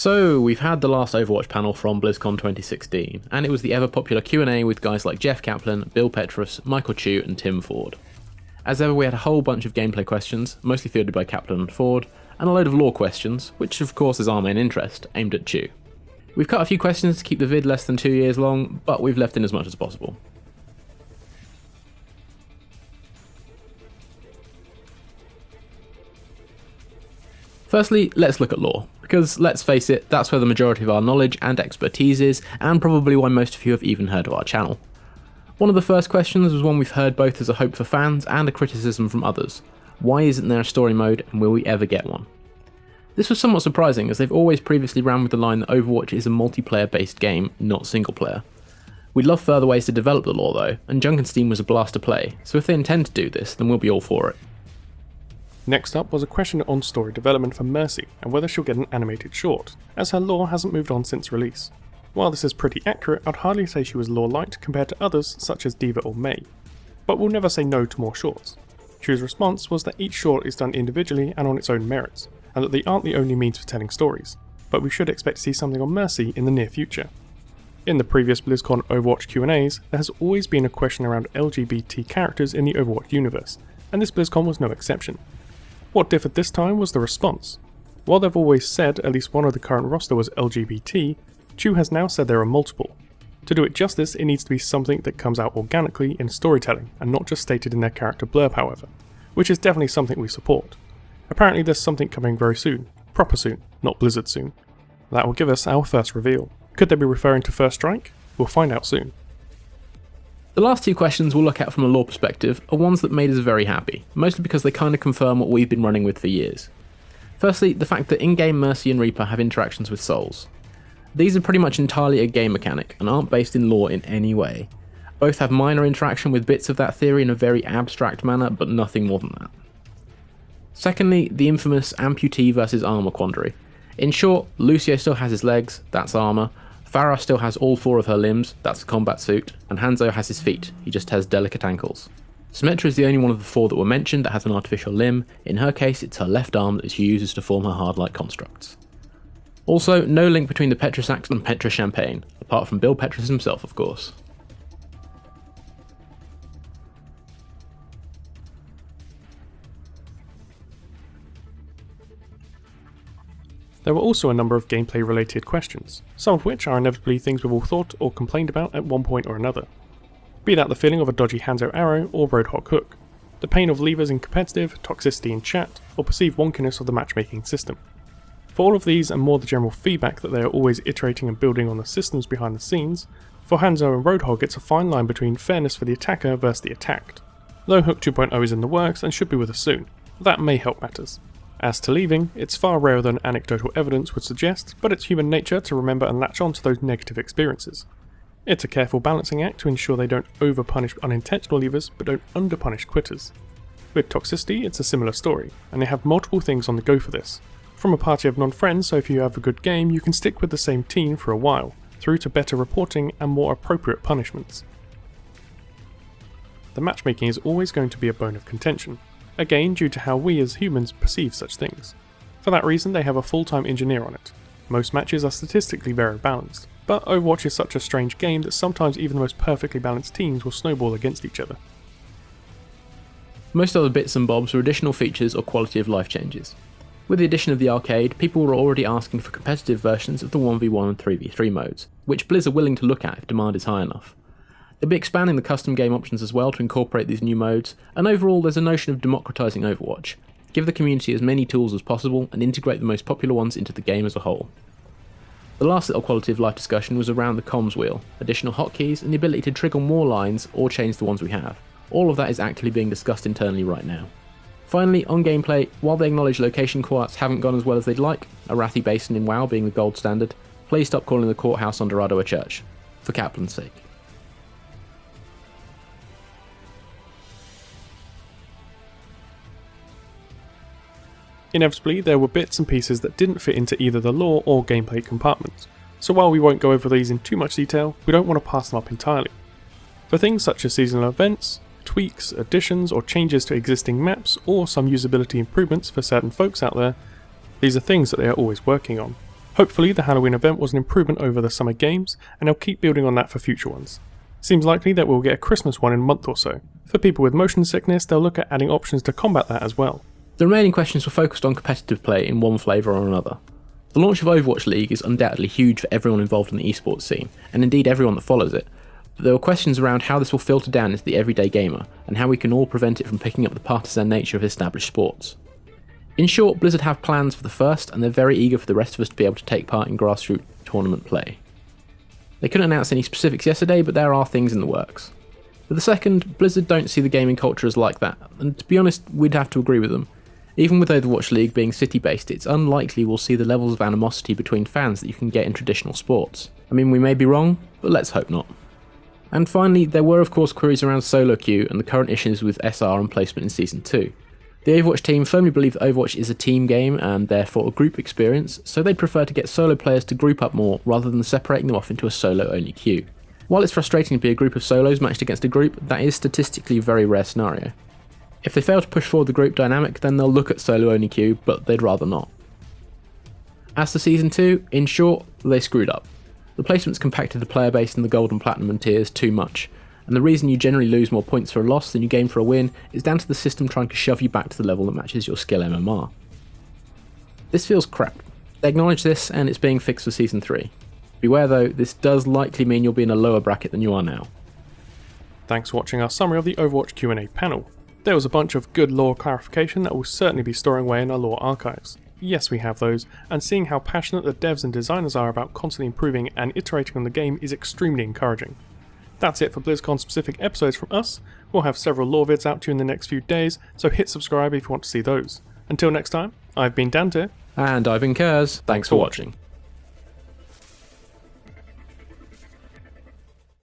So, we've had the last Overwatch panel from Blizzcon 2016, and it was the ever popular Q&A with guys like Jeff Kaplan, Bill Petrus, Michael Chu and Tim Ford. As ever, we had a whole bunch of gameplay questions, mostly fielded by Kaplan and Ford, and a load of lore questions, which of course is our main interest, aimed at Chu. We've cut a few questions to keep the vid less than 2 years long, but we've left in as much as possible. Firstly, let's look at lore, because let's face it, that's where the majority of our knowledge and expertise is, and probably why most of you have even heard of our channel. One of the first questions was one we've heard both as a hope for fans and a criticism from others. Why isn't there a story mode, and will we ever get one? This was somewhat surprising, as they've always previously ran with the line that Overwatch is a multiplayer based game, not single player. We'd love further ways to develop the lore though, and Junkenstein was a blast to play, so if they intend to do this, then we'll be all for it. Next up was a question on story development for Mercy and whether she'll get an animated short, as her lore hasn't moved on since release. While this is pretty accurate, I'd hardly say she was lore light compared to others such as Diva or Mei, but we'll never say no to more shorts. Chu's response was that each short is done individually and on its own merits, and that they aren't the only means for telling stories, but we should expect to see something on Mercy in the near future. In the previous BlizzCon Overwatch Q&As, there has always been a question around LGBT characters in the Overwatch universe, and this BlizzCon was no exception. What differed this time was the response. While they've always said at least one of the current roster was LGBT, Chu has now said there are multiple. To do it justice, it needs to be something that comes out organically in storytelling and not just stated in their character blurb however, which is definitely something we support. Apparently there's something coming very soon, proper soon, not Blizzard soon. That will give us our first reveal. Could they be referring to First Strike? We'll find out soon. The last two questions we'll look at from a lore perspective are ones that made us very happy, mostly because they kind of confirm what we've been running with for years. Firstly, the fact that in-game Mercy and Reaper have interactions with souls. These are pretty much entirely a game mechanic and aren't based in lore in any way. Both have minor interaction with bits of that theory in a very abstract manner, but nothing more than that. Secondly, the infamous amputee versus armor quandary. In short, Lucio still has his legs, that's armor, Farah still has all 4 of her limbs, that's a combat suit, and Hanzo has his feet, he just has delicate ankles. Symmetra is the only one of the 4 that were mentioned that has an artificial limb. In her case, it's her left arm that she uses to form her hard-like constructs. Also, no link between the Petrus Axe and Petra Champagne, apart from Bill Petrus himself of course. There were also a number of gameplay related questions, some of which are inevitably things we've all thought or complained about at one point or another. Be that the feeling of a dodgy Hanzo arrow or Roadhog hook, the pain of levers in competitive, toxicity in chat, or perceived wonkiness of the matchmaking system. For all of these and more the general feedback that they are always iterating and building on the systems behind the scenes, for Hanzo and Roadhog it's a fine line between fairness for the attacker versus the attacked. Though Hook 2.0 is in the works and should be with us soon, that may help matters. As to leaving, it's far rarer than anecdotal evidence would suggest, but it's human nature to remember and latch on to those negative experiences. It's a careful balancing act to ensure they don't over-punish unintentional leavers, but don't under-punish quitters. With toxicity, it's a similar story, and they have multiple things on the go for this. From a party of non-friends, so if you have a good game, you can stick with the same team for a while, through to better reporting and more appropriate punishments. The matchmaking is always going to be a bone of contention, again due to how we as humans perceive such things. For that reason they have a full-time engineer on it. Most matches are statistically very balanced, but Overwatch is such a strange game that sometimes even the most perfectly balanced teams will snowball against each other. Most other bits and bobs were additional features or quality of life changes. With the addition of the arcade, people were already asking for competitive versions of the 1v1 and 3v3 modes, which Blizz are willing to look at if demand is high enough. They'll be expanding the custom game options as well to incorporate these new modes, and overall there's a notion of democratising Overwatch. Give the community as many tools as possible and integrate the most popular ones into the game as a whole. The last little quality of life discussion was around the comms wheel, additional hotkeys and the ability to trigger more lines or change the ones we have. All of that is actively being discussed internally right now. Finally, on gameplay, while they acknowledge location quarts haven't gone as well as they'd like, Arathi Basin in WoW being the gold standard, please stop calling the courthouse on Dorado a church, for Kaplan's sake. Inevitably, there were bits and pieces that didn't fit into either the lore or gameplay compartments, so while we won't go over these in too much detail, we don't want to pass them up entirely. For things such as seasonal events, tweaks, additions or changes to existing maps, or some usability improvements for certain folks out there, these are things that they are always working on. Hopefully the Halloween event was an improvement over the summer games, and they'll keep building on that for future ones. Seems likely that we'll get a Christmas one in a month or so. For people with motion sickness, they'll look at adding options to combat that as well. The remaining questions were focused on competitive play in one flavour or another. The launch of Overwatch League is undoubtedly huge for everyone involved in the esports scene, and indeed everyone that follows it, but there were questions around how this will filter down into the everyday gamer, and how we can all prevent it from picking up the partisan nature of established sports. In short, Blizzard have plans for the first, and they're very eager for the rest of us to be able to take part in grassroots tournament play. They couldn't announce any specifics yesterday, but there are things in the works. For the second, Blizzard don't see the gaming culture as like that, and to be honest, we'd have to agree with them. Even with Overwatch League being city-based, it's unlikely we'll see the levels of animosity between fans that you can get in traditional sports. I mean, we may be wrong, but let's hope not. And finally, there were of course queries around solo queue and the current issues with SR and placement in Season 2. The Overwatch team firmly believe that Overwatch is a team game and therefore a group experience, so they'd prefer to get solo players to group up more rather than separating them off into a solo-only queue. While it's frustrating to be a group of solos matched against a group, that is statistically a very rare scenario. If they fail to push forward the group dynamic, then they'll look at solo-only queue, but they'd rather not. As to Season 2, in short, they screwed up. The placements compacted the player base in the gold and platinum tiers too much, and the reason you generally lose more points for a loss than you gain for a win is down to the system trying to shove you back to the level that matches your skill MMR. This feels crap. They acknowledge this, and it's being fixed for Season 3. Beware though, this does likely mean you'll be in a lower bracket than you are now. Thanks for watching our summary of the Overwatch Q&A panel. There was a bunch of good lore clarification that will certainly be storing away in our lore archives. Yes, we have those, and seeing how passionate the devs and designers are about constantly improving and iterating on the game is extremely encouraging. That's it for BlizzCon specific episodes from us. We'll have several lore vids out to you in the next few days, so hit subscribe if you want to see those. Until next time, I've been Dante. And I've been Kers. Thanks for watching.